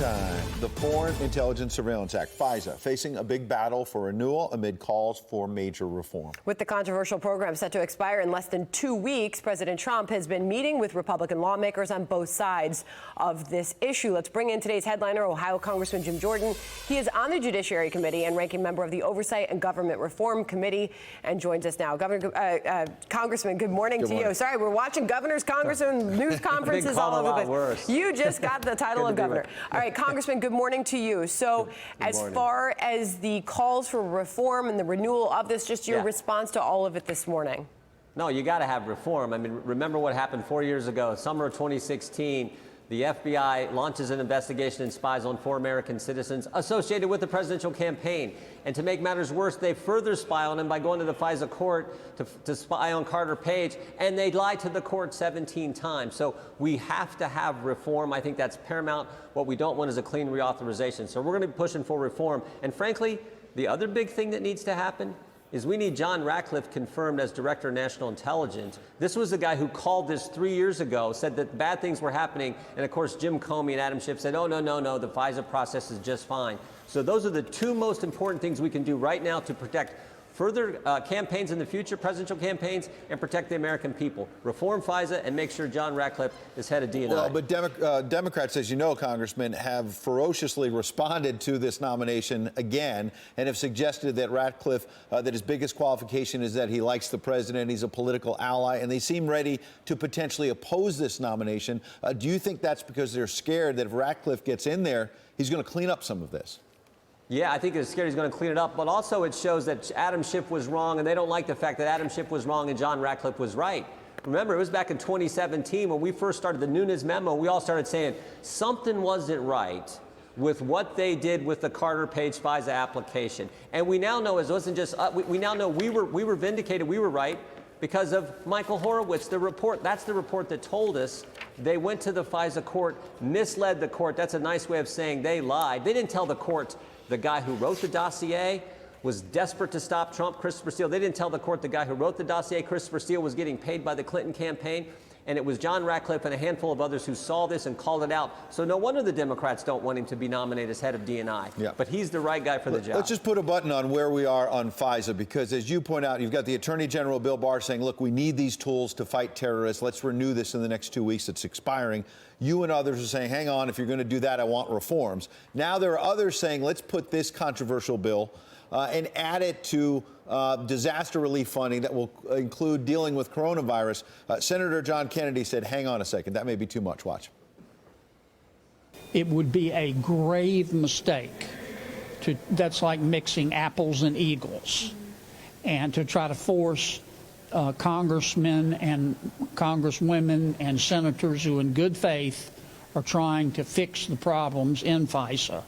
time. The Foreign Intelligence Surveillance Act, FISA, facing a big battle for renewal amid calls for major reform. With the controversial program set to expire in less than 2 weeks, President Trump has been meeting with Republican lawmakers on both sides of this issue. Let's bring in today's headliner, Ohio Congressman Jim Jordan. He is on the Judiciary Committee and ranking member of the Oversight and Government Reform Committee and joins us now. Congressman, good morning to you. Sorry, we're watching governors, congressmen, news conferences all over the place. You just got the title of governor. All right, Congressman, good morning to you. So as far as the calls for reform and the renewal of this, just your response to all of it this morning. No, you got to have reform. I mean, remember what happened 4 years ago, summer of 2016. The FBI launches an investigation and spies on 4 American citizens associated with the presidential campaign. And to make matters worse, they further spy on him by going to the FISA court to spy on Carter Page, and they lied to the court 17 times. So we have to have reform. I think that's paramount. What we don't want is a clean reauthorization. So we're going to be pushing for reform. And frankly, the other big thing that needs to happen is we need John Ratcliffe confirmed as Director of National Intelligence. This was the guy who called this 3 years ago, said that bad things were happening, and of course Jim Comey and Adam Schiff said, oh, no, the FISA process is just fine. So those are the 2 most important things we can do right now to protect further campaigns in the future, presidential campaigns, and protect the American people. Reform FISA and make sure John Ratcliffe is head of DNI. Well, but Democrats, as you know, Congressman, have ferociously responded to this nomination again and have suggested that Ratcliffe, that his biggest qualification is that he likes the president, he's a political ally, and they seem ready to potentially oppose this nomination. Do you think that's because they're scared that if Ratcliffe gets in there, he's going to clean up some of this? Yeah, I think it's scared he's going to clean it up, but also it shows that Adam Schiff was wrong, and they don't like the fact that Adam Schiff was wrong and John Ratcliffe was right. Remember, it was back in 2017 when we first started the Nunes memo, we all started saying something wasn't right with what they did with the Carter Page FISA application. And we now know it wasn't just we now know we were vindicated, we were right because of Michael Horowitz, the report. That's the report that told us they went to the FISA court, misled the court. That's a nice way of saying they lied. They didn't tell the court the guy who wrote the dossier was desperate to stop Trump, Christopher Steele. They didn't tell the court the guy who wrote the dossier, Christopher Steele, was getting paid by the Clinton campaign. And it was John Ratcliffe and a handful of others who saw this and called it out. So no wonder the Democrats don't want him to be nominated as head of DNI. Yeah. But he's the right guy for the job. Let's just put a button on where we are on FISA, because as you point out, you've got the Attorney General, Bill Barr, saying, look, we need these tools to fight terrorists. Let's renew this in the next 2 weeks. It's expiring. You and others are saying, hang on, if you're going to do that, I want reforms. Now there are others saying, let's put this controversial bill and add it to disaster relief funding that will include dealing with coronavirus. Senator John Kennedy said, hang on a second, that may be too much. Watch. It would be a grave mistake. That's like mixing apples and eagles. And to try to force congressmen and congresswomen and senators who in good faith are trying to fix the problems in FISA,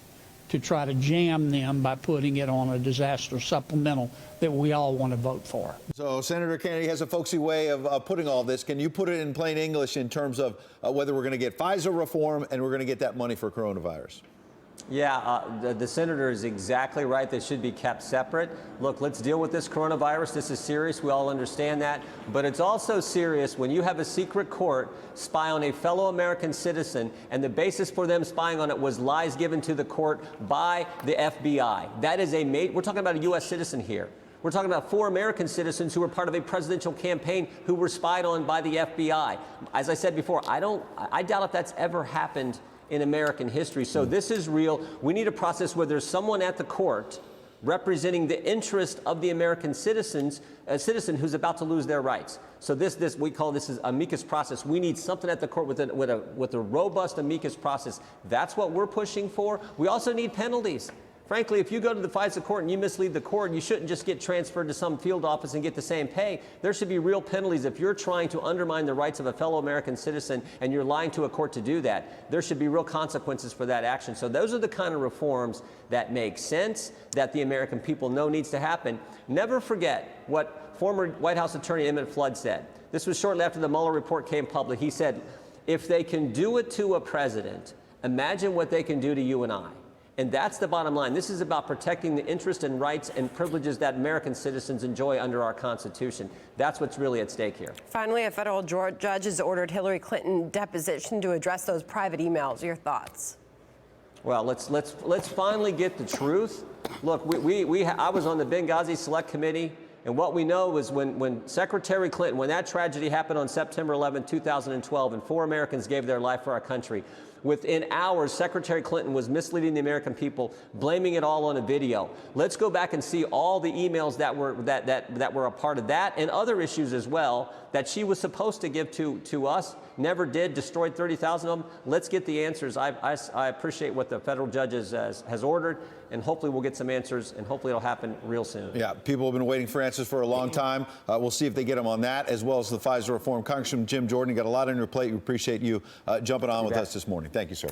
to try to jam them by putting it on a disaster supplemental that we all want to vote for. So Senator Kennedy has a folksy way of putting all this. Can you put it in plain English in terms of whether we're going to get FISA reform and we're going to get that money for coronavirus? Yeah, the senator is exactly right. They should be kept separate. Look, let's deal with this coronavirus. This is serious. We all understand that. But it's also serious when you have a secret court spy on a fellow American citizen, and the basis for them spying on it was lies given to the court by the FBI. That is we're talking about a U.S. citizen here. We're talking about 4 American citizens who were part of a presidential campaign who were spied on by the FBI. As I said before, I doubt if that's ever happened in American history. So this is real. We need a process where there's someone at the court representing the interest of the American citizen who's about to lose their rights. So we call this is amicus process. We need something at the court with a robust amicus process. That's what we're pushing for. We also need penalties. Frankly, if you go to the FISA court and you mislead the court, you shouldn't just get transferred to some field office and get the same pay. There should be real penalties. If you're trying to undermine the rights of a fellow American citizen and you're lying to a court to do that, there should be real consequences for that action. So those are the kind of reforms that make sense, that the American people know needs to happen. Never forget what former White House Attorney Emmett Flood said. This was shortly after the Mueller report came public. He said, if they can do it to a president, imagine what they can do to you and I. And that's the bottom line. This is about protecting the interests and rights and privileges that American citizens enjoy under our Constitution. That's what's really at stake here. Finally, a federal judge has ordered Hillary Clinton deposition to address those private emails. Your thoughts? Well, let's finally get the truth. Look, I was on the Benghazi Select Committee, and what we know is when Secretary Clinton, when that tragedy happened on September 11, 2012, and 4 Americans gave their life for our country, within hours, Secretary Clinton was misleading the American people, blaming it all on a video. Let's go back and see all the emails that were a part of that and other issues as well that she was supposed to give to us, never did, destroyed 30,000 of them. Let's get the answers. I appreciate what the federal judge has ordered, and hopefully we'll get some answers, and hopefully it'll happen real soon. Yeah, people have been waiting for answers for a long time. We'll see if they get them on that, as well as the FISA reform. Congressman Jim Jordan, you got a lot on your plate. We appreciate you jumping on with us this morning. Thank you, sir.